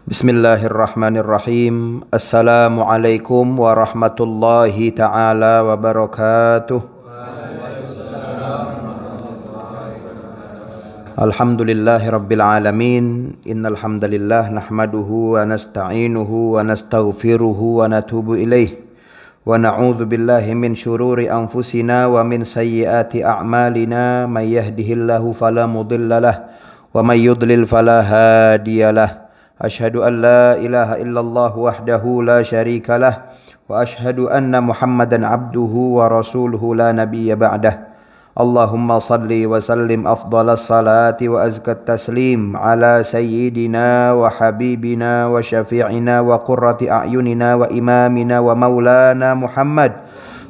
Bismillahirrahmanirrahim. Assalamualaikum warahmatullahi taala wabarakatuh. Alhamdulillahirabbil alamin. Innal hamdalillah nahmaduhu wa nasta'inuhu wa nastaghfiruhu wa natubu ilaih. Wa na'udzu billahi min syururi anfusina wa min sayyiati a'malina. May yahdihillahu fala mudhillalah wa may yudlil fala hadiyalah. Asyhadu an la ilaha illallah wahdahu la syarika lah wa asyhadu anna Muhammadan abduhu wa rasuluhu la nabiyya ba'dah. Allahumma salli wa sallim afdalas salati wa azkat taslim ala sayyidina wa habibina wa syafi'ina wa qurrati a'yunina wa imamina wa maulana Muhammad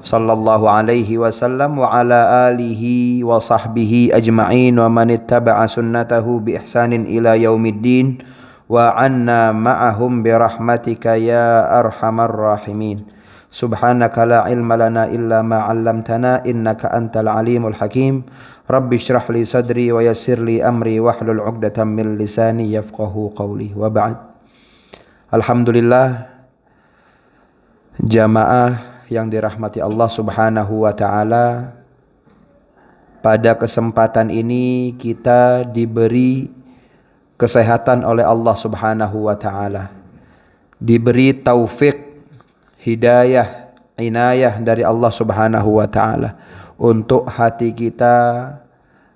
sallallahu alaihi wasallam wa ala alihi wa sahbihi ajma'in wa man ittaba'a sunnatahu bi ihsanin ila yaumiddin wa anna ma'ahum birahmatika ya arhamar rahimin. Subhanaka la ilma lana illa ma 'allamtana innaka antal alimul hakim. Rabbi shrah li sadri wa yassir li amri wahlul 'uqdatam min lisani yafqahu qawli. Wa ba'd. Alhamdulillah, jamaah yang dirahmati Allah Subhanahu wa taala, pada kesempatan ini kita diberi kesehatan oleh Allah Subhanahu wa taala, diberi taufik, hidayah, inayah dari Allah Subhanahu wa taala untuk hati kita,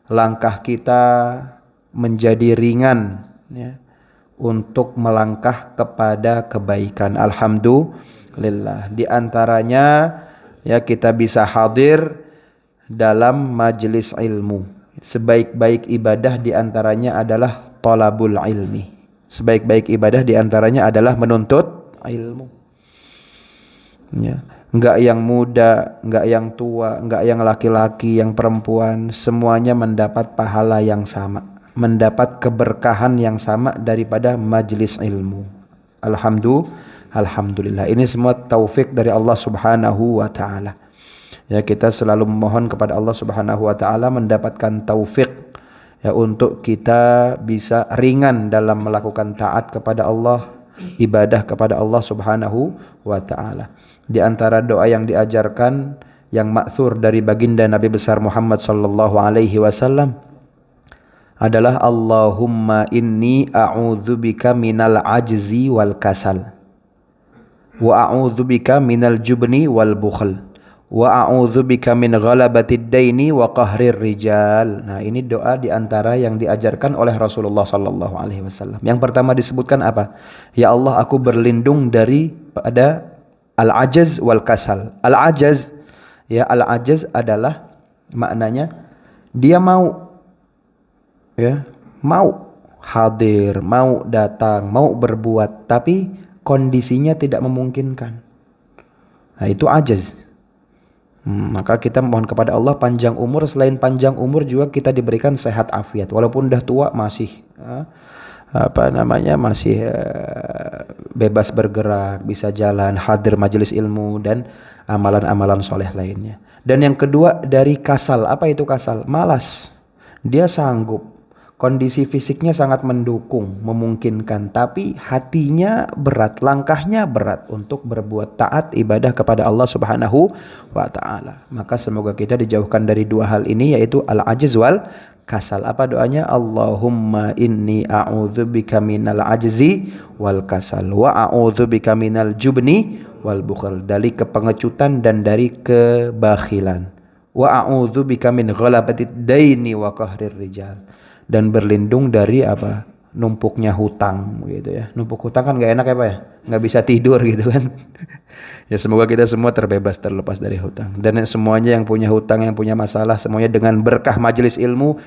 langkah kita menjadi ringan ya, untuk melangkah kepada kebaikan. Alhamdulillah. Di antaranya ya, kita bisa hadir dalam majelis ilmu. Sebaik-baik ibadah di antaranya adalah talabul ilmi. Sebaik-baik ibadah diantaranya adalah menuntut ilmu. Ya. Enggak yang muda, enggak yang tua, enggak yang laki-laki, yang perempuan, semuanya mendapat pahala yang sama, mendapat keberkahan yang sama daripada majelis ilmu. Alhamdulillah. Ini semua taufik dari Allah Subhanahu wa taala. Ya, kita selalu memohon kepada Allah Subhanahu wa taala mendapatkan taufik ya, untuk kita bisa ringan dalam melakukan taat kepada Allah, ibadah kepada Allah Subhanahu wa taala. Di antara doa yang diajarkan yang ma'thur dari baginda Nabi besar Muhammad sallallahu alaihi wasallam adalah Allahumma inni a'udzubika minal ajzi wal kasal wa a'udzubika minal jubni wal bukhl wa a'udzubika min ghalabatid daini wa qahrir rijal. Nah, ini doa di antara yang diajarkan oleh Rasulullah sallallahu alaihi wasallam. Yang pertama disebutkan apa? Ya Allah, aku berlindung daripada al-ajaz wal kasal. Al-ajaz, ya, al-ajaz adalah maknanya dia mau ya, mau hadir, mau datang, mau berbuat, tapi kondisinya tidak memungkinkan. Nah, itu ajaz. Maka kita mohon kepada Allah panjang umur. Selain panjang umur juga kita diberikan sehat afiat. Walaupun udah tua masih masih bebas bergerak, bisa jalan, hadir majelis ilmu dan amalan-amalan soleh lainnya. Dan yang kedua dari kasal. Apa itu kasal? Malas. Dia sanggup, kondisi fisiknya sangat mendukung, memungkinkan, tapi hatinya berat, langkahnya berat untuk berbuat taat ibadah kepada Allah Subhanahu wa taala. Maka semoga kita dijauhkan dari dua hal ini, yaitu al-ajiz wal kasal. Apa doanya? Allahumma inni a'udzubika minal ajzi wal kasal wa a'udzubika minal jubni wal bukhl, dari kepengecutan dan dari kebakhilan. Wa a'udzubika min ghalabatid daini wa qahrir rijal, dan berlindung dari apa? Numpuknya hutang gitu ya. Numpuk hutang kan gak enak ya Pak ya, gak bisa tidur gitu kan. Ya, semoga kita semua terbebas, terlepas dari hutang. Dan semuanya yang punya hutang, yang punya masalah, semuanya dengan berkah majelis ilmu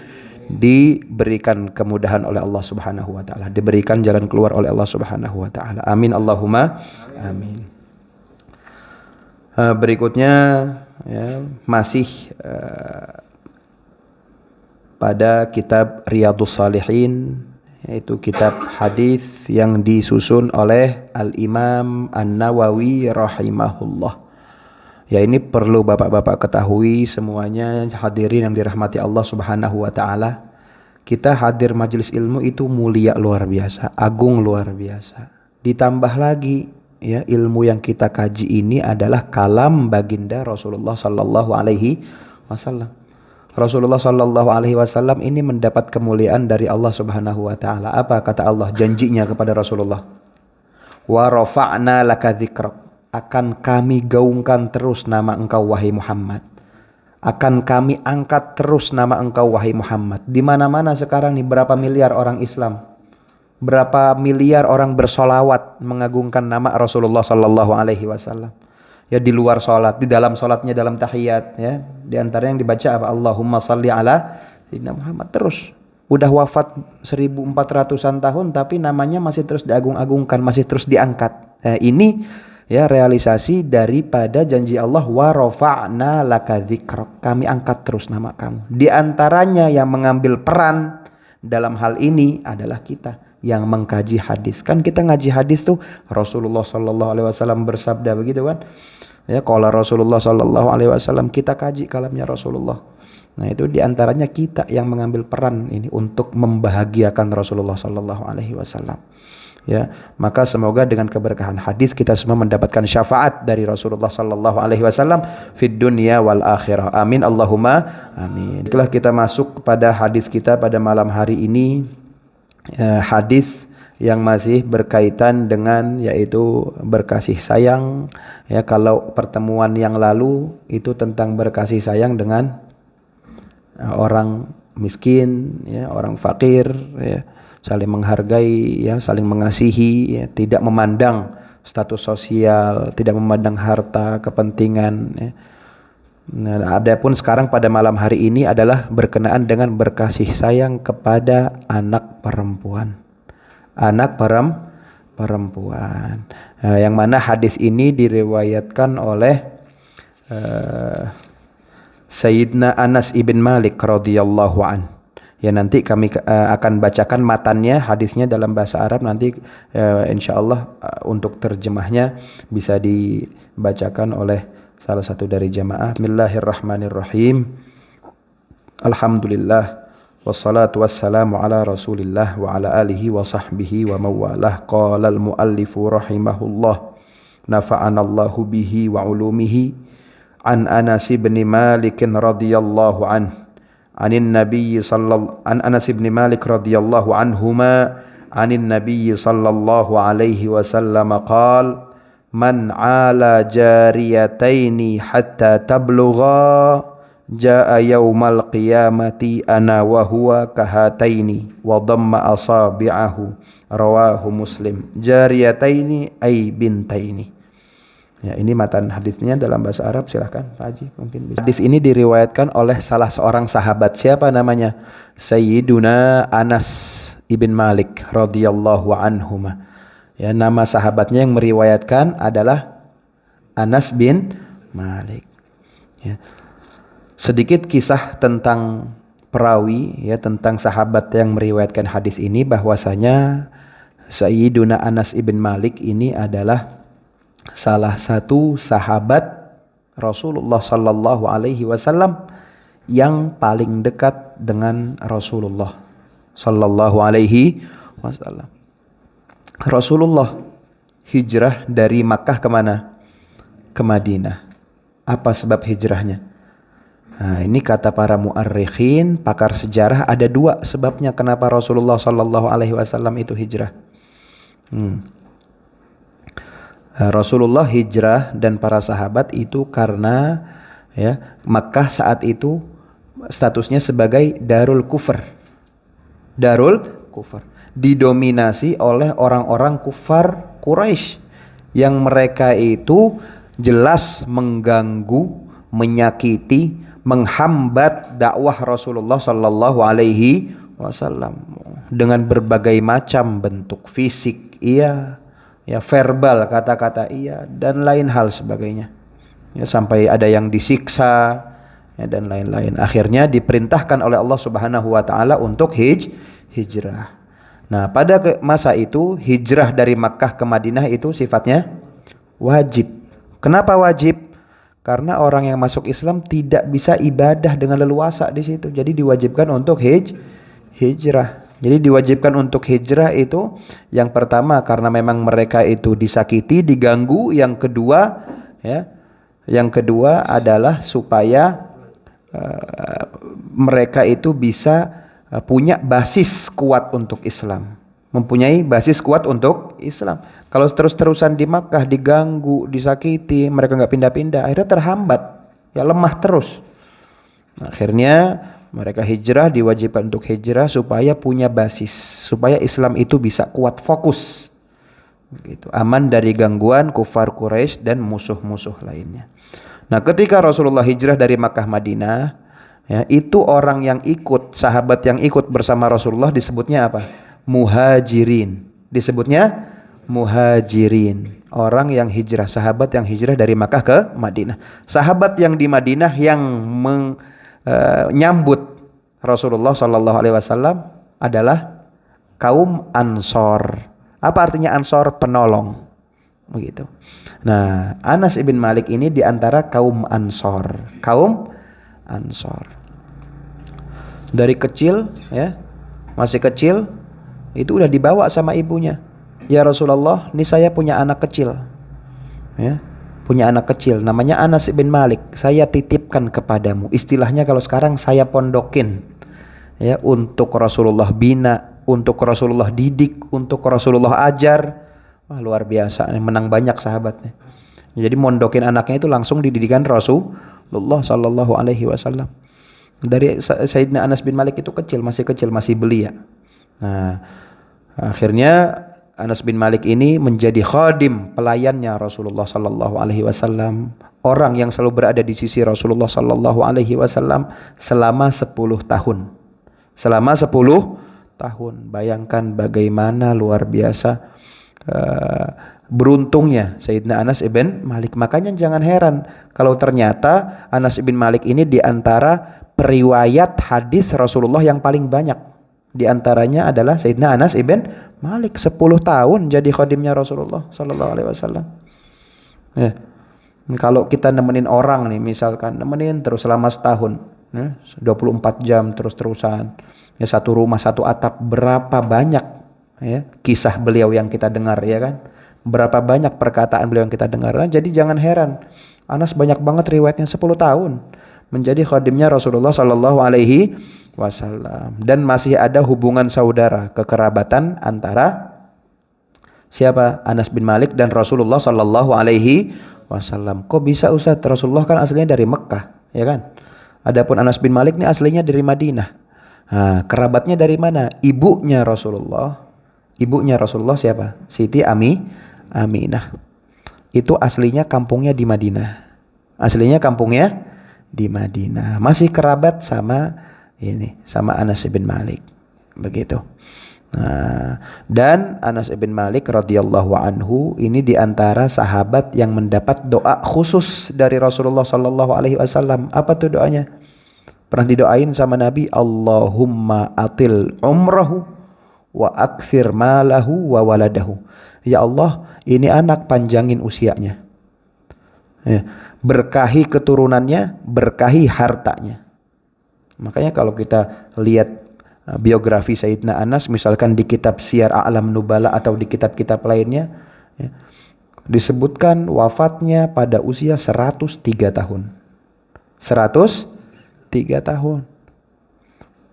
diberikan kemudahan oleh Allah Subhanahu wa taala, diberikan jalan keluar oleh Allah Subhanahu wa taala. Amin Allahumma amin. Berikutnya ya, masih pada kitab Riyadhus Shalihin, yaitu kitab hadis yang disusun oleh Al-Imam An-Nawawi rahimahullah. Ya, ini perlu bapak-bapak ketahui semuanya, hadirin yang dirahmati Allah Subhanahu wa taala. kita hadir majelis ilmu itu mulia luar biasa, agung luar biasa. Ditambah lagi ya, ilmu yang kita kaji ini adalah kalam baginda Rasulullah sallallahu alaihi wasallam. Rasulullah sallallahu alaihi wasallam ini mendapat kemuliaan dari Allah Subhanahu wa taala. Apa kata Allah janjinya kepada Rasulullah? Wa rafa'na laka dzikrak. Akan kami gaungkan terus nama engkau wahai Muhammad. Akan kami angkat terus nama engkau wahai Muhammad. Di mana-mana sekarang nih berapa miliar orang Islam, berapa miliar orang bersolawat mengagungkan nama Rasulullah sallallahu alaihi wasallam. Ya di luar sholat, di dalam sholatnya, dalam tahiyat ya. Di antara yang dibaca apa? Allahumma salli ala Sayyidina Muhammad. Terus udah wafat 1400-an tahun tapi namanya masih terus diagung-agungkan, masih terus diangkat. Nah, ini ya realisasi daripada janji Allah, wa rafa'na laka dzikrak. Kami angkat terus nama kamu. Di antaranya yang mengambil peran dalam hal ini adalah kita yang mengkaji hadis. Kan kita ngaji hadis tuh Rasulullah sallallahu alaihi wasallam bersabda begitu kan? Ya, qala Rasulullah sallallahu alaihi wasallam, kita kaji kalamnya Rasulullah. Nah, itu di antaranya kita yang mengambil peran ini untuk membahagiakan Rasulullah sallallahu alaihi wasallam. Ya, maka semoga dengan keberkahan hadis kita semua mendapatkan syafaat dari Rasulullah sallallahu alaihi wasallam fid dunya wal akhirah. Amin Allahumma amin. Itulah kita masuk pada hadis kita pada malam hari ini. Hadis yang masih berkaitan dengan yaitu berkasih sayang ya. Kalau pertemuan yang lalu itu tentang berkasih sayang dengan orang miskin ya, orang fakir ya, saling menghargai ya, saling mengasihi ya, tidak memandang status sosial, tidak memandang harta, kepentingan ya. Nah, adapun sekarang pada malam hari ini adalah berkenaan dengan berkasih sayang kepada anak perempuan. Anak perempuan. Yang mana hadis ini diriwayatkan oleh Sayyidina Anas ibn Malik radhiyallahu an. Ya, nanti kami akan bacakan matannya, hadisnya dalam bahasa Arab. Nanti insyaallah untuk terjemahnya bisa dibacakan oleh salah satu dari jamaah. Bismillahirrahmanirrahim. Alhamdulillah wassalatu wassalamu ala Rasulillah wa ala alihi wa sahbihi wa mawalah. Qala al-muallifu rahimahullah, nafa'anallahu bihi wa ulumihi. An Anas bin Malik radhiyallahu an Anas bin Malik radhiyallahu anhuma anin Nabiy sallallahu alaihi wasallam qala man 'ala jariyataini hatta tablugha jaa yaumal qiyamati ana wa huwa kahataini wa dhamma asabi'ahu, rawahu Muslim. Jariyataini ay bintaini. Ya, ini matan hadisnya dalam bahasa Arab. Silahkan Pak Haji mungkin bisa. Hadis ini diriwayatkan oleh salah seorang sahabat. Siapa namanya? Sayyiduna Anas ibn Malik radhiyallahu anhuma. Ya, nama sahabatnya yang meriwayatkan adalah Anas bin Malik. Ya. Sedikit kisah tentang perawi ya, tentang sahabat yang meriwayatkan hadis ini, bahwasanya Sayyiduna Anas ibn Malik ini adalah salah satu sahabat Rasulullah sallallahu alaihi wasallam yang paling dekat dengan Rasulullah sallallahu alaihi wasallam. Rasulullah hijrah dari Makkah ke mana? Ke Madinah. Apa sebab hijrahnya? Nah, ini kata para muarrikhin, pakar sejarah, ada dua sebabnya kenapa Rasulullah sallallahu alaihi wasallam itu hijrah. Rasulullah hijrah dan para sahabat itu karena ya, Makkah saat itu statusnya sebagai Darul Kufr. Darul Kufr didominasi oleh orang-orang kufar Quraisy yang mereka itu jelas mengganggu, menyakiti, menghambat dakwah Rasulullah sallallahu alaihi wasallam dengan berbagai macam bentuk fisik, iya, ya verbal, kata-kata iya, dan lain hal sebagainya. Ya, sampai ada yang disiksa ya, dan lain-lain. Akhirnya diperintahkan oleh Allah Subhanahu wa taala untuk hijrah. Nah, pada masa itu hijrah dari Makkah ke Madinah itu sifatnya wajib. Kenapa wajib? Karena orang yang masuk Islam tidak bisa ibadah dengan leluasa di situ. Jadi diwajibkan untuk hijrah. Jadi diwajibkan untuk hijrah itu yang pertama karena memang mereka itu disakiti, diganggu. Yang kedua, ya, yang kedua adalah supaya mereka itu bisa punya basis kuat untuk Islam. Mempunyai basis kuat untuk Islam. Kalau terus-terusan di Makkah diganggu, disakiti, mereka nggak pindah-pindah, akhirnya terhambat, ya lemah terus. Akhirnya mereka hijrah, diwajibkan untuk hijrah supaya punya basis, supaya Islam itu bisa kuat, fokus, gitu. Aman dari gangguan kufar Quraisy dan musuh-musuh lainnya. Nah, ketika Rasulullah hijrah dari Makkah Madinah, ya, itu orang yang ikut, sahabat yang ikut bersama Rasulullah disebutnya apa? Muhajirin. Disebutnya muhajirin. Orang yang hijrah, sahabat yang hijrah dari Makkah ke Madinah. Sahabat yang di Madinah yang menyambut Rasulullah Shallallahu Alaihi Wasallam adalah kaum Ansor. Apa artinya Ansor? Penolong. Begitu. Nah, Anas ibn Malik ini diantara kaum Ansor. Kaum Ansor. Dari kecil, ya, masih kecil, itu udah dibawa sama ibunya. Ya Rasulullah, ini saya punya anak kecil, ya, punya anak kecil, namanya Anas ibn Malik. Saya titipkan kepadamu. Istilahnya kalau sekarang saya pondokin, ya, untuk Rasulullah bina, untuk Rasulullah didik, untuk Rasulullah ajar. Wah, luar biasa, menang banyak sahabatnya. Jadi mondokin anaknya itu langsung dididikan Rasulullah Sallallahu Alaihi Wasallam. Dari Sayyidina Anas bin Malik itu kecil, masih belia. Nah, akhirnya Anas bin Malik ini menjadi khadim, pelayannya Rasulullah Sallallahu Alaihi Wasallam, orang yang selalu berada di sisi Rasulullah Sallallahu Alaihi Wasallam selama 10 tahun. Selama 10 tahun. Bayangkan bagaimana luar biasa beruntungnya Sayyidina Anas ibn Malik. Makanya jangan heran kalau ternyata Anas ibn Malik ini diantara periwayat hadis Rasulullah yang paling banyak. Di antaranya adalah Sayyidina Anas ibn Malik, 10 tahun jadi khadimnya Rasulullah Sallallahu Alaihi Wasallam. Ya. Kalau kita nemenin orang nih, misalkan nemenin terus selama setahun, ya, 24 jam terus-terusan, ya, satu rumah satu atap, berapa banyak, ya, kisah beliau yang kita dengar, ya kan? Berapa banyak perkataan beliau yang kita dengar. Nah, jadi jangan heran, Anas banyak banget riwayatnya, 10 tahun menjadi khadimnya Rasulullah Sallallahu Alaihi Wasallam. Dan masih ada hubungan saudara, kekerabatan antara siapa? Anas bin Malik dan Rasulullah Sallallahu Alaihi Wasallam. Kok bisa Ustaz? Rasulullah kan aslinya dari Mekah, ya kan? Adapun Anas bin Malik ini aslinya dari Madinah. Nah, kerabatnya dari mana? Ibunya Rasulullah. Ibunya Rasulullah siapa? Siti Aminah. Itu aslinya kampungnya di Madinah. Aslinya kampungnya di Madinah. Masih kerabat sama ini, sama Anas bin Malik. Begitu. Nah, dan Anas bin Malik radhiyallahu anhu ini diantara sahabat yang mendapat doa khusus dari Rasulullah sallallahu alaihi wasallam. Apa tuh doanya? Pernah didoain sama Nabi, Allahumma atil umrahu wa akthir malahu wa waladahu. Ya Allah, ini anak panjangin usianya. Ya, berkahi keturunannya, berkahi hartanya. Makanya kalau kita lihat biografi Sayyidina Anas, misalkan di kitab Syiar A'lam Nubala atau di kitab-kitab lainnya, ya, disebutkan wafatnya pada usia 103 tahun. 103 tahun.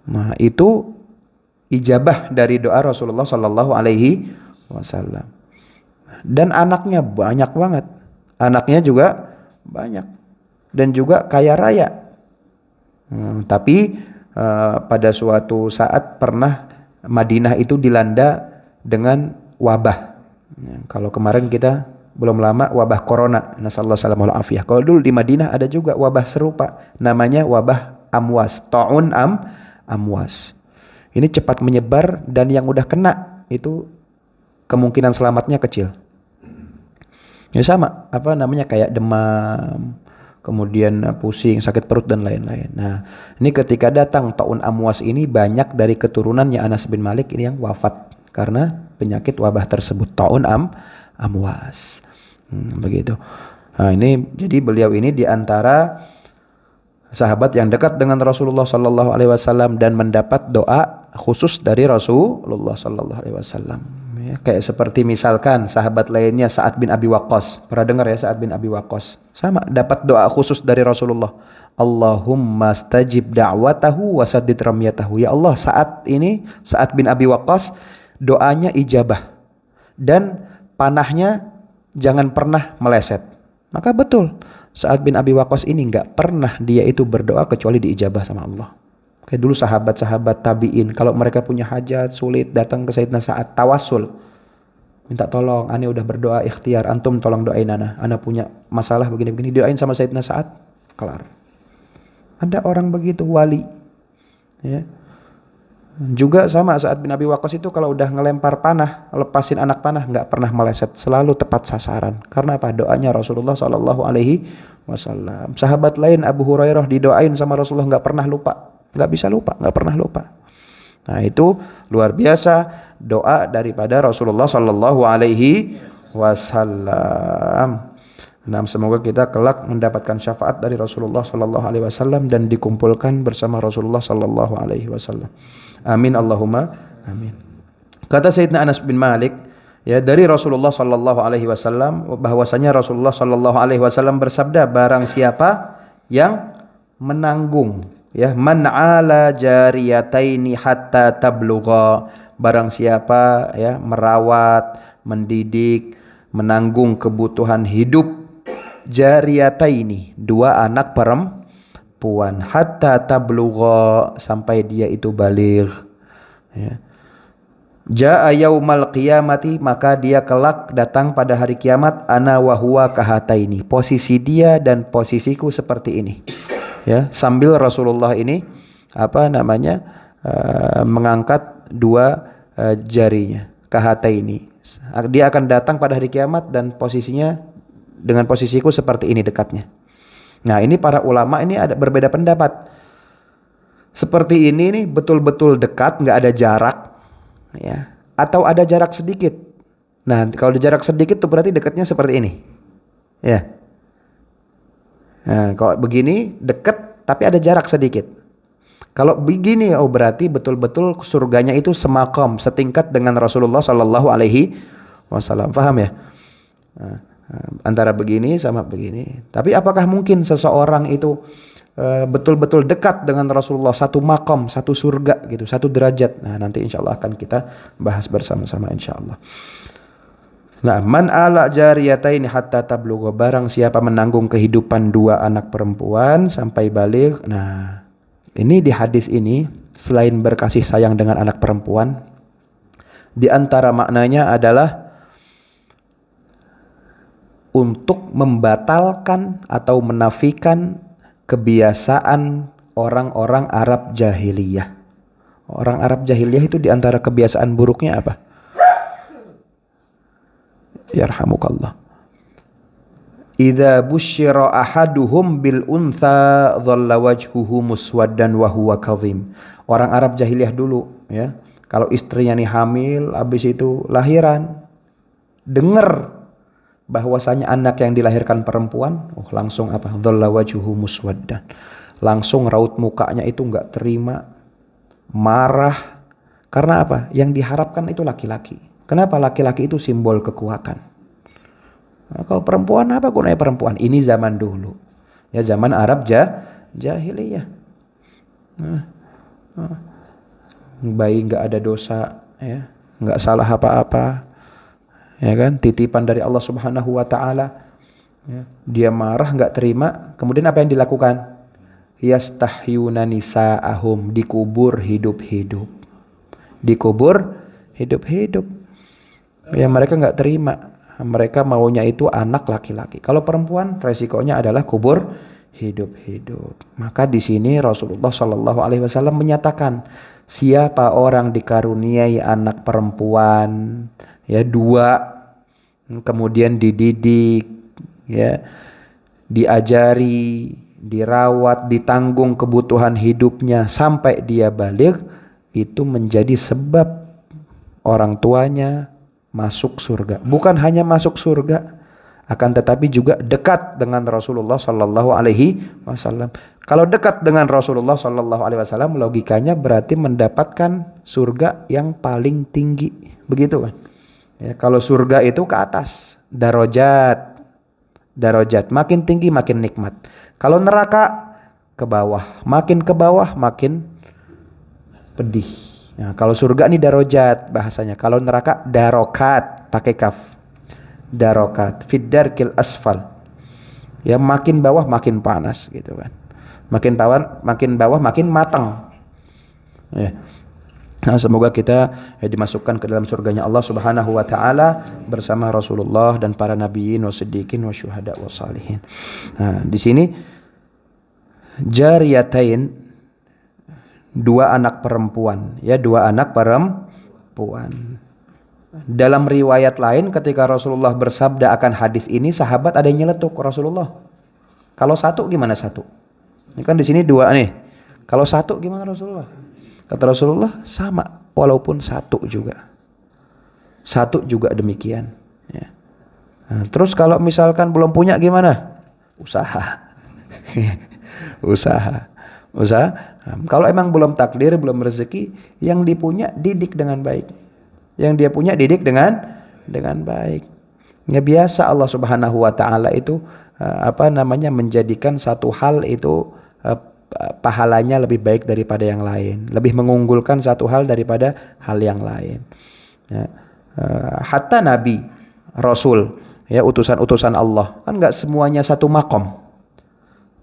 Nah, itu ijabah dari doa Rasulullah Sallallahu Alaihi Wasallam. Dan anaknya banyak banget. Anaknya juga banyak. Dan juga kaya raya. Tapi pada suatu saat pernah Madinah itu dilanda dengan wabah. Kalau kemarin kita belum lama wabah corona, nasallahu salamul afiyah. Kalau dulu di Madinah ada juga wabah serupa, namanya wabah amwas, ta'un amwas. Ini cepat menyebar dan yang udah kena itu kemungkinan selamatnya kecil. Ya sama, apa namanya, kayak demam, kemudian pusing, sakit perut dan lain-lain. Nah, ini ketika datang ta'un amwas ini banyak dari keturunannya Anas bin Malik ini yang wafat karena penyakit wabah tersebut, ta'un amwas. Begitu. Nah, ini jadi beliau ini diantara sahabat yang dekat dengan Rasulullah sallallahu alaihi wasallam dan mendapat doa khusus dari Rasulullah sallallahu alaihi wasallam. Ya, kayak seperti misalkan sahabat lainnya Sa'ad bin Abi Waqqas. Pernah dengar ya Sa'ad bin Abi Waqqas? Sama, dapat doa khusus dari Rasulullah. Allahumma stajib da'watahu wa saddid ramyatahu. Ya Allah, saat ini Sa'ad bin Abi Waqqas doanya ijabah dan panahnya jangan pernah meleset. Maka betul, Sa'ad bin Abi Waqqas ini nggak pernah dia itu berdoa kecuali diijabah sama Allah. Kayak dulu sahabat-sahabat tabi'in, kalau mereka punya hajat sulit datang ke Sayyidina Sa'ad, tawassul, minta tolong, ane udah berdoa ikhtiar, antum tolong doain ana punya masalah begini-begini, doain sama Sayyidina Sa'ad, kelar. Ada orang begitu, wali. Ya. Juga sama Sa'ad bin Abi Waqqas itu kalau udah ngelempar panah, lepasin anak panah, nggak pernah meleset, selalu tepat sasaran. Karena apa? Doanya Rasulullah Shallallahu Alaihi Wasallam. Sahabat lain Abu Hurairah didoain sama Rasulullah, nggak pernah lupa, nggak bisa lupa, nggak pernah lupa. Nah itu luar biasa doa daripada Rasulullah Shallallahu Alaihi Wasallam. Nah, semoga kita kelak mendapatkan syafaat dari Rasulullah Sallallahu Alaihi Wasallam dan dikumpulkan bersama Rasulullah Sallallahu Alaihi Wasallam. Amin Allahumma amin. Kata Sayyidina Anas bin Malik, ya dari Rasulullah Sallallahu Alaihi Wasallam bahwasanya Rasulullah Sallallahu Alaihi Wasallam bersabda, barang siapa yang menanggung, ya man ala jariyataini hatta tablugha, barang siapa ya merawat, mendidik, menanggung kebutuhan hidup jariyataini, dua anak perempuan, hatta tablugha, sampai dia itu baligh, ya. Jaa yaumal qiyamati, maka dia kelak datang pada hari kiamat, ana wa huwa kahataini, posisi dia dan posisiku seperti ini, ya. Sambil Rasulullah ini mengangkat dua jarinya, kahataini. Dia akan datang pada hari kiamat dan posisinya dengan posisiku seperti ini dekatnya. Nah ini para ulama ini ada berbeda pendapat. Seperti ini nih betul-betul dekat, nggak ada jarak, ya. Atau ada jarak sedikit. Nah kalau ada jarak sedikit tuh berarti dekatnya seperti ini, ya. Nah kalau begini dekat tapi ada jarak sedikit. Kalau begini, oh berarti betul-betul surganya itu semakom, setingkat dengan Rasulullah Sallallahu Alaihi Wasallam. Paham ya? Nah, antara begini sama begini. Tapi apakah mungkin seseorang itu betul-betul dekat dengan Rasulullah, satu makom, satu surga gitu, satu derajat? Nah nanti insya Allah akan kita bahas bersama-sama insya Allah. Nah, man ala jariyataini hatta tablugha, barang siapa menanggung kehidupan dua anak perempuan sampai baligh. Nah ini di hadis ini selain berkasih sayang dengan anak perempuan, di antara maknanya adalah untuk membatalkan atau menafikan kebiasaan orang-orang Arab jahiliyah. Orang Arab jahiliyah itu di antara kebiasaan buruknya apa? Yarhamukallah. Idza busyira ahaduhum bil untha dhalla wajhuhu muswaddan wa huwa kadhim. Orang Arab jahiliyah dulu, ya. Kalau istrinya nih hamil, habis itu lahiran, dengar bahwasanya anak yang dilahirkan perempuan, langsung apa? Dhalla wajhuhu muswaddan. Langsung raut mukanya itu enggak terima, marah. Karena apa? Yang diharapkan itu laki-laki. Kenapa? Laki-laki itu simbol kekuatan. Nah, kalau perempuan apa gunanya perempuan? Ini zaman dulu. Ya zaman Arab jahiliyah. Bayi enggak ada dosa, ya. Enggak salah apa-apa. Ya kan, titipan dari Allah Subhanahu wa taala. Ya. Dia marah, enggak terima, kemudian apa yang dilakukan? Yastahyuna nisa'ahum, dikubur hidup-hidup. Dikubur hidup-hidup. Ya mereka enggak terima. Mereka maunya itu anak laki-laki. Kalau perempuan resikonya adalah kubur hidup-hidup. Maka di sini Rasulullah Shallallahu Alaihi Wasallam menyatakan, siapa orang dikaruniai anak perempuan, ya dua, kemudian dididik, ya diajari, dirawat, ditanggung kebutuhan hidupnya sampai dia baligh, itu menjadi sebab orang tuanya masuk surga. Bukan hanya masuk surga, akan tetapi juga dekat dengan Rasulullah Sallallahu Alaihi Wasallam. Kalau dekat dengan Rasulullah Shallallahu Alaihi Wasallam, logikanya berarti mendapatkan surga yang paling tinggi, begitu kan? Ya, kalau surga itu ke atas, darajat, darajat, makin tinggi makin nikmat. Kalau neraka ke bawah makin pedih. Nah, kalau surga ini darajat bahasanya, kalau neraka darokat, pakai kaf, darokat, fiddarkil asfal. Ya makin bawah makin panas gitu kan. Makin bawah makin matang. Ya. Nah, semoga kita dimasukkan ke dalam surganya Allah Subhanahu wa taala bersama Rasulullah dan para nabiyin wasiddiqin wasyuhada wassalihin. Nah, di sini jariyatain, dua anak perempuan, ya, dua anak perempuan. Dalam riwayat lain ketika Rasulullah bersabda akan hadis ini, sahabat ada yang nyeletuk, Rasulullah, kalau satu gimana satu? Ini kan di sini dua nih. Kalau satu gimana Rasulullah? Kata Rasulullah, sama, walaupun satu juga. Satu juga demikian. Ya. Nah, terus kalau misalkan belum punya gimana? Usaha. Usaha. Kalau emang belum takdir, belum rezeki, yang dipunya didik dengan baik. Yang dia punya didik dengan baik. Ya, biasa Allah Subhanahu wa taala itu menjadikan satu hal itu pahalanya lebih baik daripada yang lain, lebih mengunggulkan satu hal daripada hal yang lain. Ya. Hatta Nabi, Rasul, ya, utusan-utusan Allah, kan nggak semuanya satu makom.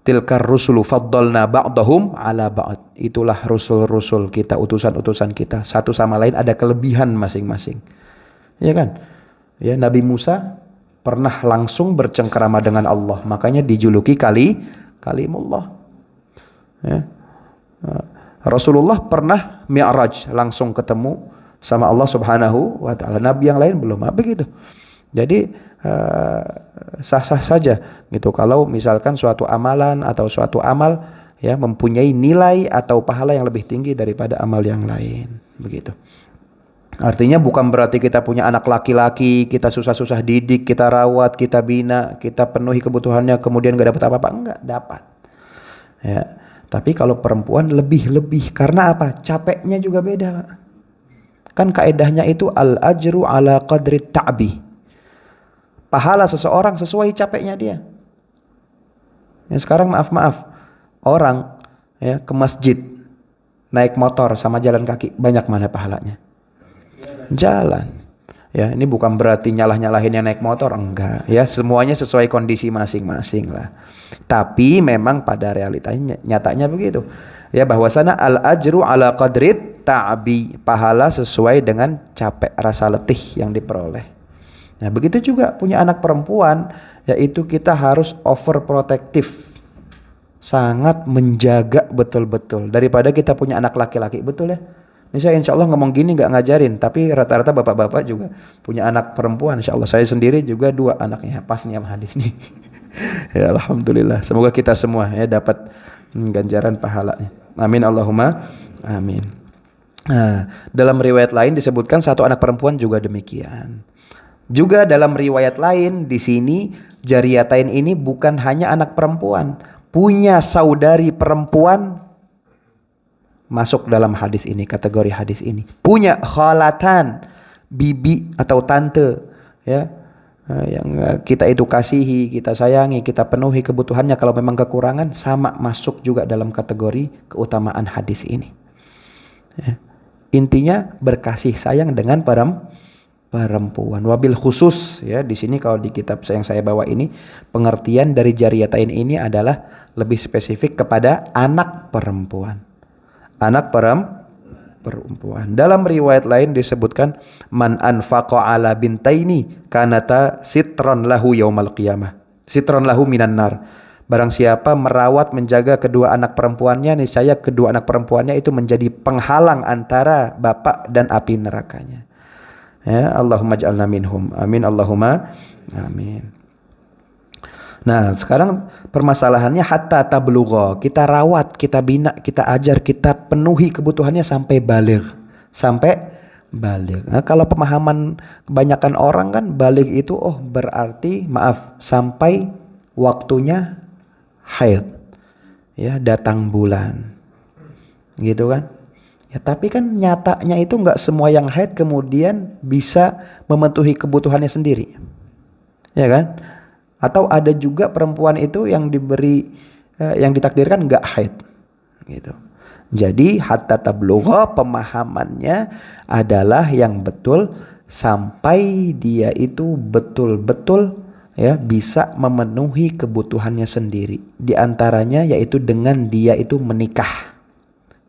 Tilkar rusulu faddalna ba'dahum ala ba'd. Itulah rusul-rusul kita, utusan-utusan kita. Satu sama lain ada kelebihan masing-masing. Ya kan? Ya, Nabi Musa pernah langsung bercengkerama dengan Allah, makanya dijuluki kalimullah. Ya. Rasulullah pernah mi'raj, langsung ketemu sama Allah Subhanahu wa taala. Nabi yang lain belum, begitu. Jadi sah-sah saja gitu kalau misalkan suatu amalan atau suatu amal, ya, mempunyai nilai atau pahala yang lebih tinggi daripada amal yang lain, begitu. Artinya bukan berarti kita punya anak laki-laki, kita susah-susah didik, kita rawat, kita bina, kita penuhi kebutuhannya, kemudian gak dapat apa-apa. Enggak, dapat. Ya. Tapi kalau perempuan lebih-lebih, karena apa? Capeknya juga beda. Kan kaedahnya itu al-ajru ala qadri ta'bi. Pahala seseorang sesuai capeknya dia. Ya, sekarang maaf, orang, ya, ke masjid naik motor sama jalan kaki, banyak mana pahalanya? Jalan. Ya, ini bukan berarti nyalah-nyalahin yang naik motor, enggak. Ya, semuanya sesuai kondisi masing-masing lah. Tapi memang pada realitanya, nyatanya begitu. Ya, bahwasana al-ajru ala qadrit ta'bi, pahala sesuai dengan capek rasa letih yang diperoleh. Nah, begitu juga punya anak perempuan, yaitu kita harus overprotective. Sangat menjaga betul-betul daripada kita punya anak laki-laki, betul ya? Ini saya insya Allah ngomong gini gak ngajarin, tapi rata-rata bapak-bapak juga punya anak perempuan. Insya Allah saya sendiri juga 2 anaknya, pas nih sama hadis nih. Ya, alhamdulillah. Semoga kita semua, ya, dapat ganjaran pahalanya. Amin Allahumma amin. Nah, dalam riwayat lain disebutkan satu anak perempuan juga demikian. Juga dalam riwayat lain di sini jariyatain ini bukan hanya anak perempuan, punya saudari perempuan. Masuk dalam hadis ini, kategori hadis ini. Punya khalatan, bibi atau tante, ya, yang kita itu kasihi, kita sayangi, kita penuhi kebutuhannya. Kalau memang kekurangan, sama masuk juga dalam kategori keutamaan hadis ini. Ya. Intinya berkasih sayang dengan perempuan. Wabil khusus, ya, di sini kalau di kitab yang saya bawa ini, pengertian dari jariyatain ini adalah lebih spesifik kepada anak perempuan. Anak perempuan. Dalam riwayat lain disebutkan man anfaqa ala bintaini kanata sitran lahu yaumal qiyamah. Sitran lahu minan nar. Barang siapa merawat menjaga kedua anak perempuannya, niscaya kedua anak perempuannya itu menjadi penghalang antara bapak dan api nerakanya. Ya, Allahumma ja'alna minhum. Amin Allahumma amin. Nah, sekarang permasalahannya hatta tablugha, kita rawat, kita bina, kita ajar, kita penuhi kebutuhannya sampai baligh. Nah, kalau pemahaman kebanyakan orang kan baligh itu berarti sampai waktunya haid. ya datang bulan. Gitu kan? Ya, tapi kan nyatanya itu nggak semua yang haid kemudian bisa memenuhi kebutuhannya sendiri. Ya kan? Atau ada juga perempuan itu yang diberi yang ditakdirkan nggak haid. Gitu. Jadi hatta tablugha pemahamannya adalah yang betul sampai dia itu betul-betul ya bisa memenuhi kebutuhannya sendiri. Di antaranya yaitu dengan dia itu menikah.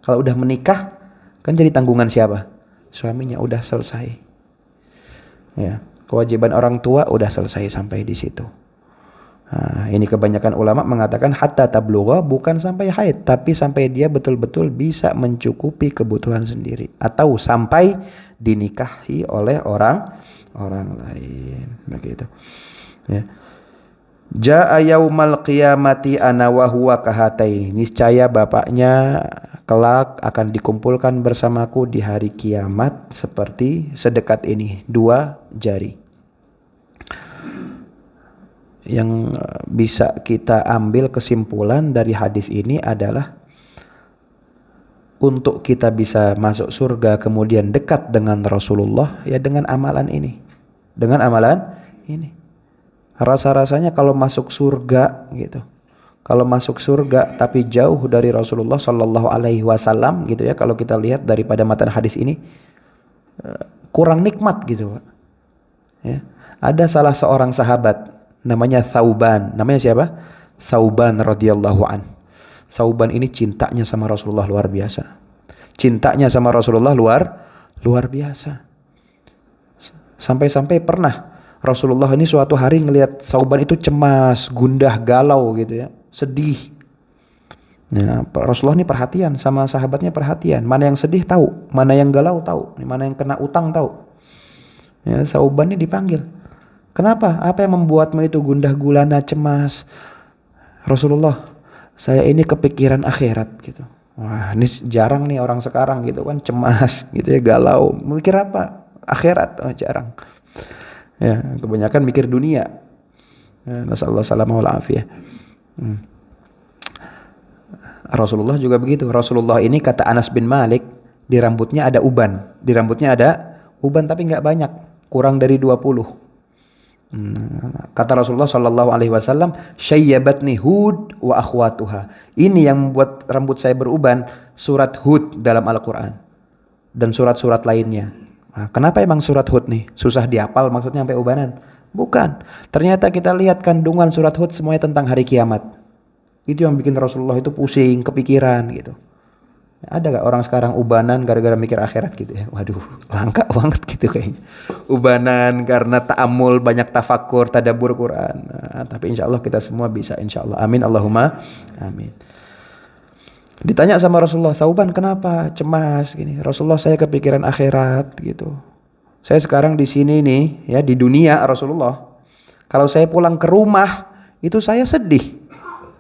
Kalau udah menikah kan jadi tanggungan siapa? Suaminya, udah selesai. Ya, kewajiban orang tua udah selesai sampai di situ. Nah, ini kebanyakan ulama mengatakan hatta tablugha bukan sampai haid, tapi sampai dia betul-betul bisa mencukupi kebutuhan sendiri atau sampai dinikahi oleh orang lain, begitu. Ya. Jaa yaumal qiyamati ana wa huwa kahataini. Niscaya bapaknya kelak akan dikumpulkan bersamaku di hari kiamat seperti sedekat ini, 2 jari. Yang bisa kita ambil kesimpulan dari hadis ini adalah untuk kita bisa masuk surga kemudian dekat dengan Rasulullah ya dengan amalan ini. Dengan amalan ini. Rasa-rasanya kalau masuk surga gitu. Kalau masuk surga tapi jauh dari Rasulullah Shallallahu Alaihi Wasallam gitu ya, kalau kita lihat daripada matan hadis ini kurang nikmat gitu, Pak. Ya. Ada salah seorang sahabat namanya Thauban. Namanya siapa? Thauban radhiyallahu an. Thauban ini cintanya sama Rasulullah luar biasa. Cintanya sama Rasulullah luar biasa. Sampai-sampai pernah Rasulullah ini suatu hari ngelihat Thauban itu cemas, gundah, galau gitu ya, sedih. Nah, Rasulullah ini perhatian sama sahabatnya, perhatian. Mana yang sedih tahu, mana yang galau tahu, mana yang kena utang tahu. Ya, Thauban ini dipanggil. Kenapa? Apa yang membuatmu itu gundah gulana, cemas? Rasulullah, saya ini kepikiran akhirat gitu. Wah, ini jarang nih orang sekarang gitu kan, cemas gitu ya, galau. Mikir apa? Akhirat, jarang. Ya, kebanyakan mikir dunia. Nasallahu salamah wal afiyah. Rasulullah juga begitu. Rasulullah ini kata Anas bin Malik, di rambutnya ada uban. Di rambutnya ada uban tapi nggak banyak, kurang dari 20. Kata Rasulullah Shallallahu Alaihi Wasallam, syayyabatni Hud wa akhwatuha. Ini yang membuat rambut saya beruban, surat Hud dalam Al-Quran dan surat-surat lainnya. Nah, kenapa emang surat Hud nih susah dihafal, maksudnya sampai ubanan? Bukan. Ternyata kita lihat kandungan surat Hud semuanya tentang hari kiamat. Itu yang bikin Rasulullah itu pusing, kepikiran gitu. Ada gak orang sekarang ubanan gara-gara mikir akhirat gitu ya? Waduh, langka banget gitu kayaknya. Ubanan karena ta'amul, banyak tafakur, tadabbur Quran. Nah, tapi insya Allah kita semua bisa, insya Allah. Amin, Allahumma amin. Ditanya sama Rasulullah, Thauban kenapa cemas gini? Rasulullah, saya kepikiran akhirat gitu. Saya sekarang di sini nih ya, di dunia Rasulullah. Kalau saya pulang ke rumah itu saya sedih.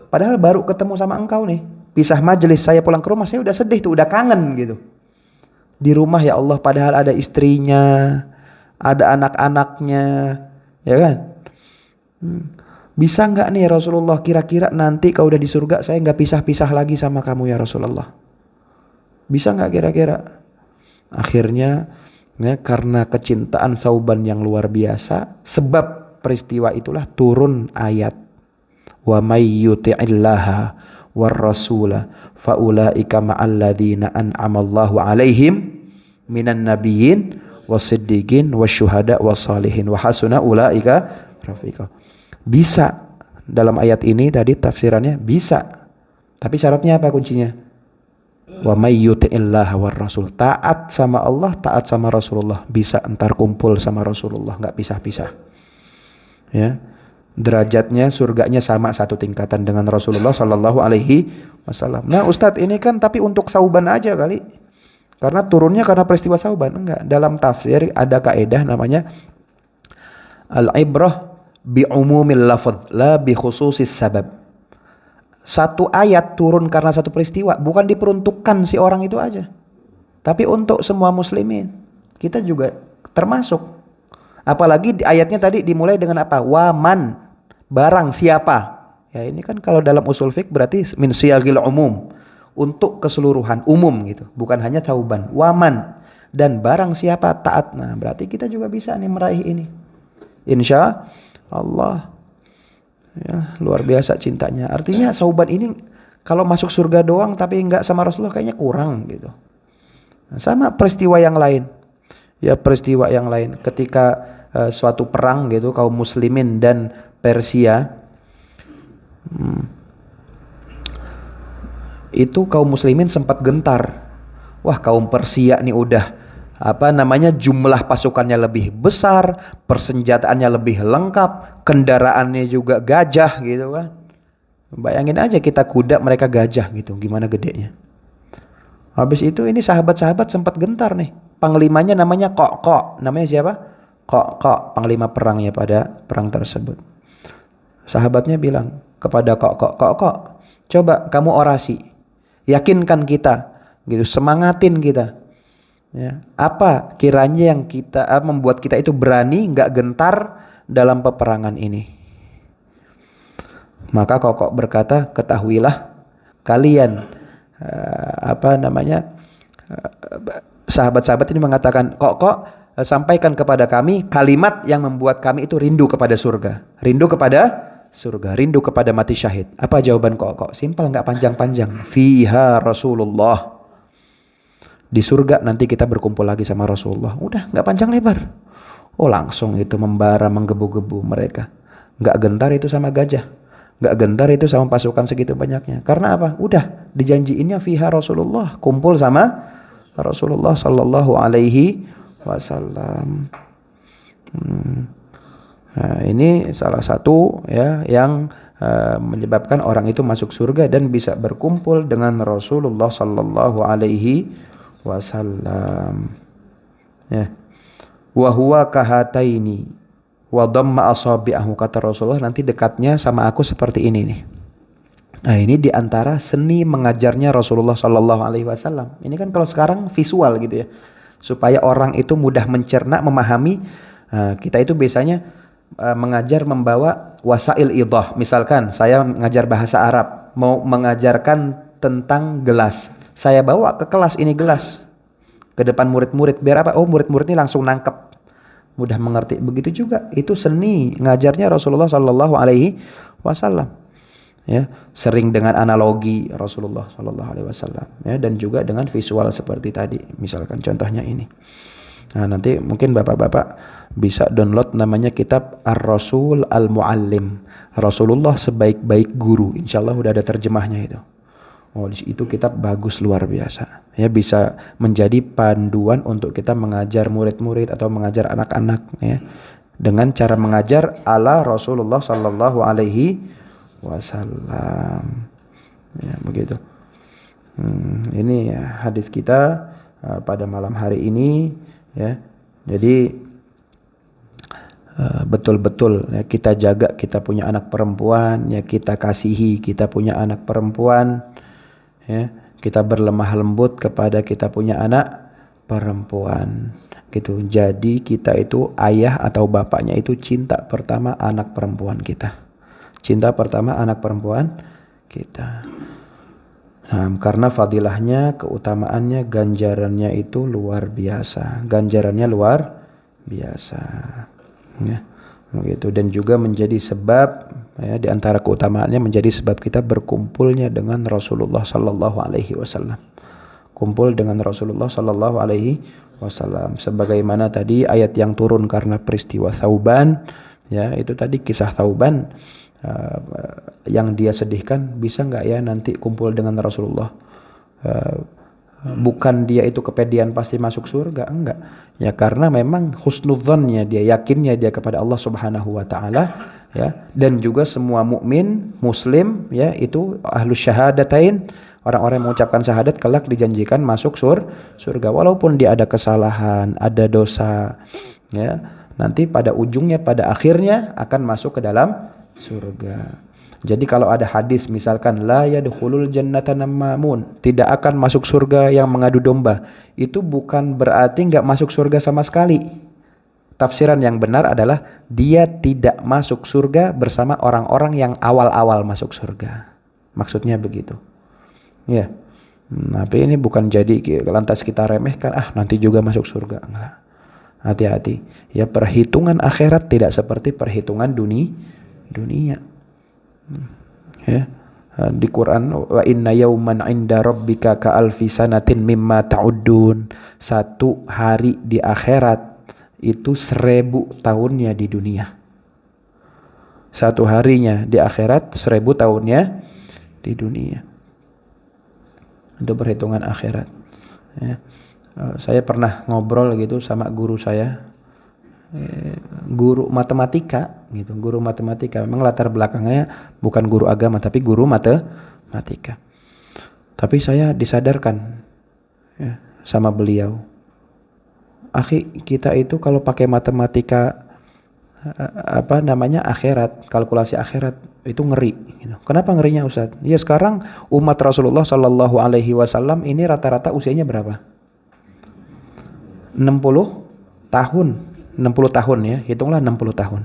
Padahal baru ketemu sama engkau nih. Pisah majelis, saya pulang ke rumah saya udah sedih tuh, udah kangen gitu. Di rumah ya Allah padahal ada istrinya, ada anak-anaknya, ya kan? Bisa nggak nih Rasulullah, kira-kira nanti kalau udah di surga saya nggak pisah-pisah lagi sama kamu ya Rasulullah? Bisa nggak kira-kira? Akhirnya ya, karena kecintaan Thauban yang luar biasa, sebab peristiwa itulah turun ayat wa may yuti'illaha war rasula faulaika ma'al ladzina an'amallahu alaihim minan nabiyyin wasiddiqin wasyuhada wassalihin wa hasuna ulaika rafiqa. Bisa dalam ayat ini tadi tafsirannya bisa. Tapi syaratnya apa kuncinya? Wa may yuti'illaha war rasul. Taat sama Allah, taat sama Rasulullah. Bisa entar kumpul sama Rasulullah, enggak pisah-pisah. Ya. Derajatnya surganya sama satu tingkatan dengan Rasulullah Shallallahu Alaihi Wasallam. Nah Ustadz ini kan tapi untuk Thauban aja kali, karena turunnya karena peristiwa Thauban. Enggak, dalam tafsir ada kaidah namanya al-ibrah bi umumil lafadz la bi khususis sabab. Satu ayat turun karena satu peristiwa, bukan diperuntukkan si orang itu aja, tapi untuk semua muslimin. Kita juga termasuk. Apalagi ayatnya tadi dimulai dengan apa? Waman, barang siapa, Ya ini kan kalau dalam usul fiqh berarti min siyagil umum, untuk keseluruhan umum gitu, bukan hanya tauban. Waman, dan barang siapa taat. Nah, berarti kita juga bisa nih meraih ini. Insya Allah. Ya, luar biasa cintanya. Artinya sauban ini kalau masuk surga doang tapi enggak sama Rasulullah kayaknya kurang gitu. Nah, sama peristiwa yang lain. Ya, peristiwa yang lain ketika suatu perang gitu, kaum muslimin dan Persia. Itu kaum muslimin sempat gentar. Wah, kaum Persia nih udah jumlah pasukannya lebih besar, persenjataannya lebih lengkap, kendaraannya juga gajah gitu kan. Bayangin aja kita kuda, mereka gajah gitu, gimana gedenya. Habis itu ini sahabat-sahabat sempat gentar nih. Panglimanya namanya Kok. Namanya siapa? Kok, panglima perangnya pada perang tersebut. Sahabatnya bilang kepada Kok, coba kamu orasi. Yakinkan kita, gitu, semangatin kita. Ya, apa kiranya yang membuat kita itu berani, nggak gentar dalam peperangan ini? Maka Kok berkata, ketahuilah kalian sahabat-sahabat ini mengatakan, Kok sampaikan kepada kami kalimat yang membuat kami itu rindu kepada surga, rindu kepada mati syahid. Apa jawaban Kok? Simpel, nggak panjang-panjang. Fiha Rasulullah. Di surga nanti kita berkumpul lagi sama Rasulullah. Udah, nggak panjang lebar. Oh, langsung itu membara, menggebu-gebu mereka. Nggak gentar itu sama gajah. Nggak gentar itu sama pasukan segitu banyaknya. Karena apa? Udah, dijanjiinnya fiha Rasulullah. Kumpul sama Rasulullah sallallahu alaihi wasallam. Nah, ini salah satu ya yang menyebabkan orang itu masuk surga dan bisa berkumpul dengan Rasulullah sallallahu alaihi wasallam. Ya. Wa huwa kahataini wa damma asabi'ahu, kata Rasulullah, nanti dekatnya sama aku seperti ini nih. Nah, ini diantara seni mengajarnya Rasulullah sallallahu alaihi wasallam. Ini kan kalau sekarang visual gitu ya. Supaya orang itu mudah mencerna, memahami. Kita itu biasanya mengajar membawa wasail idah. Misalkan saya mengajar bahasa Arab, mau mengajarkan tentang gelas. Saya bawa ke kelas ini gelas ke depan murid-murid, biar apa? Oh, murid-murid ini langsung nangkep, mudah mengerti. Begitu juga itu seni ngajarnya Rasulullah sallallahu alaihi wasallam. Ya, sering dengan analogi Rasulullah sallallahu alaihi wasallam, ya, dan juga dengan visual seperti tadi. Misalkan contohnya ini. Nah, nanti mungkin Bapak-bapak bisa download namanya kitab Ar-Rasul Al-Muallim. Rasulullah sebaik-baik guru. Insyaallah udah ada terjemahnya itu. Oh, itu kitab bagus luar biasa. Ya, bisa menjadi panduan untuk kita mengajar murid-murid atau mengajar anak-anak, ya, dengan cara mengajar ala Rasulullah sallallahu alaihi wasallam. Ya, begitu. Ini ya, hadis kita pada malam hari ini, ya. Jadi betul-betul ya, kita jaga kita punya anak perempuan, ya, kita kasihi kita punya anak perempuan. Ya, kita berlemah lembut kepada kita punya anak perempuan gitu. Jadi kita itu ayah atau bapaknya itu cinta pertama anak perempuan kita. Cinta pertama anak perempuan kita. Nah, karena fadilahnya, keutamaannya, ganjarannya itu luar biasa. Ganjarannya luar biasa. Ya, begitu. Dan juga menjadi sebab, ya, di antara keutamaannya menjadi sebab kita berkumpulnya dengan Rasulullah sallallahu alaihi wasallam. Kumpul dengan Rasulullah sallallahu alaihi wasallam. Sebagaimana tadi ayat yang turun karena peristiwa Thauban, ya, itu tadi kisah Thauban, yang dia sedihkan, bisa nggak ya nanti kumpul dengan Rasulullah? Bukan dia itu kepedean pasti masuk surga, enggak. Ya, karena memang husnudzannya dia, yakinnya dia kepada Allah Subhanahu wa taala, ya, dan juga semua mukmin muslim, ya, itu ahlus syahadatain, orang-orang yang mengucapkan syahadat kelak dijanjikan masuk surga walaupun dia ada kesalahan, ada dosa, ya. Nanti pada ujungnya, pada akhirnya akan masuk ke dalam surga. Jadi kalau ada hadis misalkan la yadkhulul jannata nammamun, tidak akan masuk surga yang mengadu domba, itu bukan berarti nggak masuk surga sama sekali. tafsiran yang benar adalah dia tidak masuk surga bersama orang-orang yang awal-awal masuk surga. Maksudnya begitu. Ya. Tapi ini bukan jadi lantas kita remehkan, nanti juga masuk surga. Enggak. Hati-hati. Ya, perhitungan akhirat tidak seperti perhitungan dunia. Ya. Di Quran, wa inna yawman 'inda rabbika ka alfi sanatin mimma ta'uddun. Satu hari di akhirat itu 1000 tahunnya di dunia. Satu harinya di akhirat 1000 tahunnya di dunia. Itu perhitungan akhirat. Ya. Saya pernah ngobrol gitu sama guru saya, guru matematika gitu, guru matematika. Memang latar belakangnya bukan guru agama tapi guru matematika. Tapi saya disadarkan ya, sama beliau, akhi, kita itu kalau pakai matematika akhirat, kalkulasi akhirat itu ngeri gitu. Kenapa ngerinya Ustaz? Ya sekarang umat Rasulullah Shallallahu Alaihi Wasallam ini rata-rata usianya berapa? 60 tahun. 60 tahun ya, hitunglah 60 tahun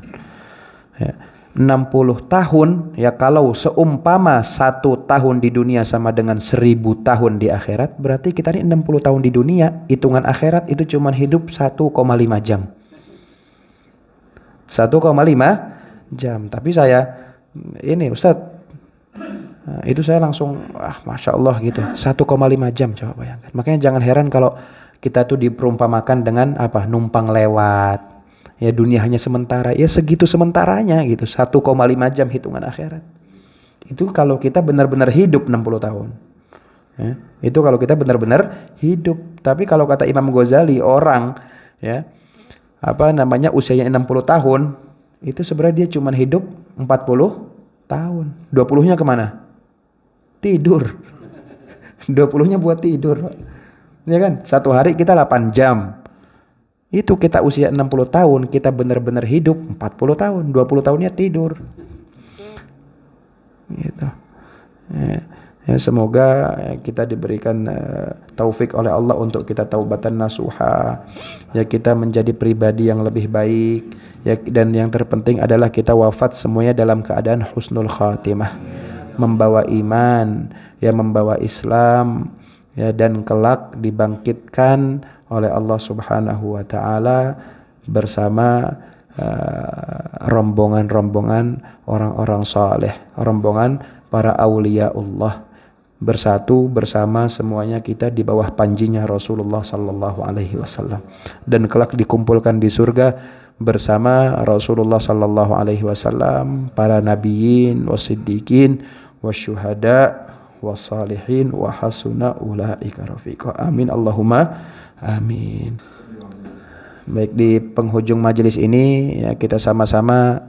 ya. 60 tahun ya, kalau seumpama 1 tahun di dunia sama dengan 1000 tahun di akhirat, berarti kita ini 60 tahun di dunia, hitungan akhirat itu cuma hidup 1,5 jam. 1,5 jam. Tapi saya ini Ustaz, itu saya langsung Masya Allah gitu, 1,5 jam, coba bayangkan. Makanya jangan heran kalau kita tuh diperumpamakan dengan numpang lewat. Ya, dunia hanya sementara. Ya segitu sementaranya gitu, 1,5 jam hitungan akhirat. Itu kalau kita benar-benar hidup 60 tahun. Ya, itu kalau kita benar-benar hidup. Tapi kalau kata Imam Ghazali, orang ya usianya 60 tahun, itu sebenarnya dia cuma hidup 40 tahun. 20-nya kemana? Tidur. 20-nya buat tidur. Ya kan? Satu hari kita 8 jam. Itu kita usia 60 tahun, kita benar-benar hidup 40 tahun. 20 tahunnya tidur. Gitu. Ya, semoga kita diberikan taufik oleh Allah untuk kita taubatan nasuha. Ya, kita menjadi pribadi yang lebih baik. Ya, dan yang terpenting adalah kita wafat semuanya dalam keadaan husnul khatimah. Membawa iman, ya membawa Islam. Ya, dan kelak dibangkitkan oleh Allah Subhanahu wa taala bersama rombongan-rombongan orang-orang saleh, rombongan para auliaullah, bersatu bersama semuanya kita di bawah panjinya Rasulullah sallallahu alaihi wasallam, dan kelak dikumpulkan di surga bersama Rasulullah sallallahu alaihi wasallam, para nabiyyin wasiddiqin wasyuhada wassalihin wa hasuna ulaika rafiqa. Amin Allahumma amin. Baik, di penghujung majelis ini ya, kita sama-sama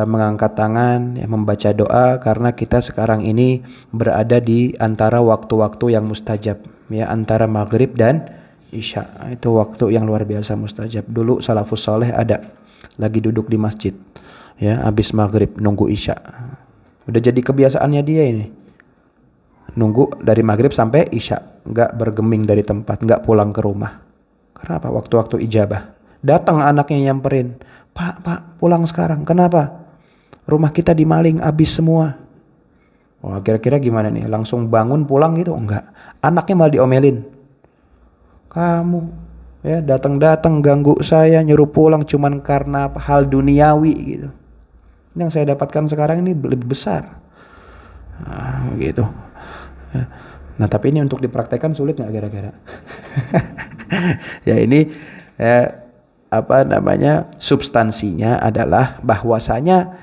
mengangkat tangan ya, membaca doa, karena kita sekarang ini berada di antara waktu-waktu yang mustajab ya, antara maghrib dan isya. Itu waktu yang luar biasa mustajab. Dulu salafus saleh ada lagi duduk di masjid ya, habis maghrib nunggu isya. Udah jadi kebiasaannya dia ini, nunggu dari maghrib sampai isya, nggak bergeming dari tempat, nggak pulang ke rumah. Kenapa? Waktu-waktu ijabah datang anaknya nyamperin, Pak, pulang sekarang. Kenapa? Rumah kita dimaling, habis semua. Wah, kira-kira gimana nih? Langsung bangun pulang gitu? Enggak. Anaknya malah diomelin. Kamu ya datang-datang ganggu saya, nyuruh pulang cuman karena hal duniawi gitu. Ini yang saya dapatkan sekarang ini lebih besar. Gitu. Nah, tapi ini untuk dipraktekkan sulit nggak kira-kira? Ya, ini substansinya adalah bahwasanya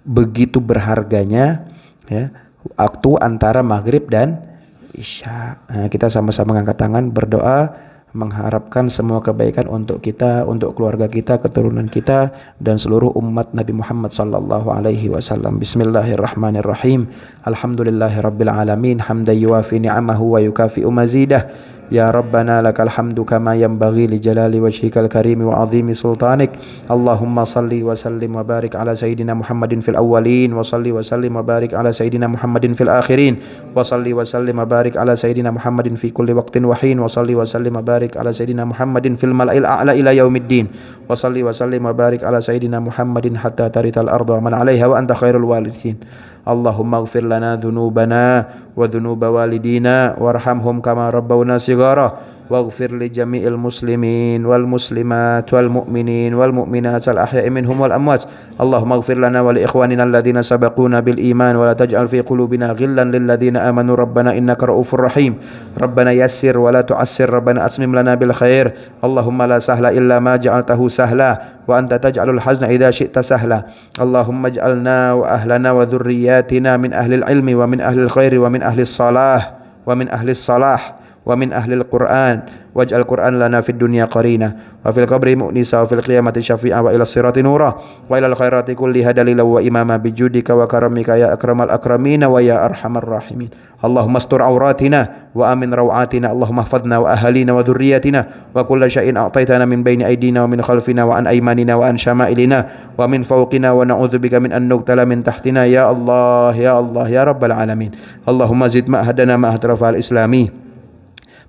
begitu berharganya ya waktu antara maghrib dan isya. Nah, kita sama-sama mengangkat tangan berdoa, mengharapkan semua kebaikan untuk kita, untuk keluarga kita, keturunan kita, dan seluruh umat Nabi Muhammad sallallahu alaihi wasallam. Bismillahirrahmanirrahim. Alhamdulillahirabbil alamin, hamdan yuwafi ni'amahu wa yukafi'u mazidah. Ya Rabbana lakal hamdu kama yanbaghi li jalali wajhikal karim wa azimi sultanik. Allahumma salli wa sallim wa barik ala sayyidina Muhammadin fil awwalin wa salli wa sallim wa barik ala sayyidina Muhammadin fil akhirin wa salli wa sallim wa barik ala sayyidina Muhammadin fi kulli waqtin wa hin wa salli wa sallim wa barik ala sayyidina Muhammadin fil mala'il a'la ila yaumiddin wa salli wa sallim wa barik ala sayyidina Muhammadin hatta tarithal arda wa man 'alaiha wa anta khairul warithin. Allahumma ighfir lana dhunubana wa dhunuba walidina warhamhum kama rabbawna shighara waghfir li jami'il muslimin wal muslimat wal mu'minin wal mu'minat al ahya'i minhum wal amwat. Allahumma ighfir lana wa li ikhwanina alladhina sabaquna bil iman wa la taj'al fi qulubina ghillan lil ladzina amanu rabbana innaka ra'ufur rahim. Rabbana yassir wa la tu'assir, rabbana asmim lana bil khair. Allahumma la sahla illa ma ja'altahu sahla wa anta taj'alul hazna idza syi'ta sahla. Allahumma ij'alna wa ahlana wa dhurriyyatina min ahlil ilmi wa min ahlil khairi wa min ahlis salah wa min ahlis salah wa min ahlil Qur'an waj'al Qur'an lana fid dunya qarina wa fil qabri mu'nisa wa fil qiyamati syafi'a wa ila sirati nura wa ila al khairati kulliha dalila wa imama bijudika wa karamika ya akramal akramina wa ya arhamar rahimin. Allahumma astur auratina wa amin rawatina. Allahumma ihfadna wa ahalina wa dhurriyyatina wa kulla syai'in a'taitana min baini aydina wa min khalfina wa an aymanina wa an syama'ilina wa min fawqina wa na'udzubika min an nuqtala min tahtina ya Allah ya Allah ya rabbal alamin. Allahumma zid ma'hadana ma'hadrafal islami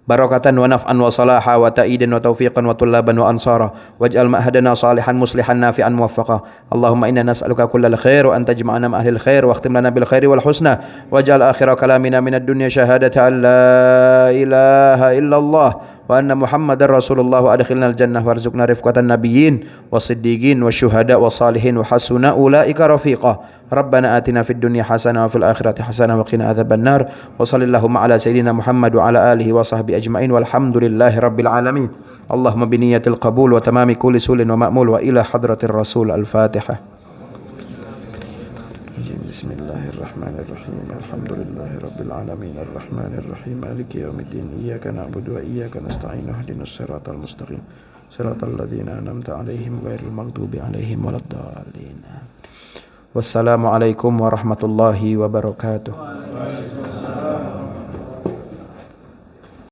barakatan wa naf'an wa salaha wa ta'idan wa taufiqan wa tullaban wa ansara waj'al ma'hadana salihan muslihan nafi'an muwaffaqa. Allahumma inna nas'aluka kullal khair wa anta jama'ana ma'ahlil khair wa akhtim lana bil khairi wal husna waj'al akhira kalamina minad dunya syahadata an la ilaha illallah wa anna Muhammadar Rasulullah wa adkhilnal jannah warzuqna rifqatan nabiyyin wasiddiqin wasyuhada wassalihin wa hasuna ulaika rafiqa. Rabbana atina fid dunya hasanah wa fil akhirati hasanah wa qina adzabannar wa sallallahu ala sayyidina Muhammad wa ala alihi wa sahbihi ajma'in walhamdulillahi rabbil alamin. Allahumma biniyatil qabul wa tamami kulli sulin wa ma'mul wa ila hadratir rasul. Al-Fatihah. Bismillahirrahmanirrahim. Alhamdulillahi rabbil alamin arrahmanir rahim maliki yaumiddin iyyaka na'budu wa iyyaka nasta'in ihdinas siratal mustaqim siratal ladzina an'amta 'alaihim ghairil maghdubi 'alaihim waladdallin. Wassalamualaikum warahmatullahi wabarakatuh.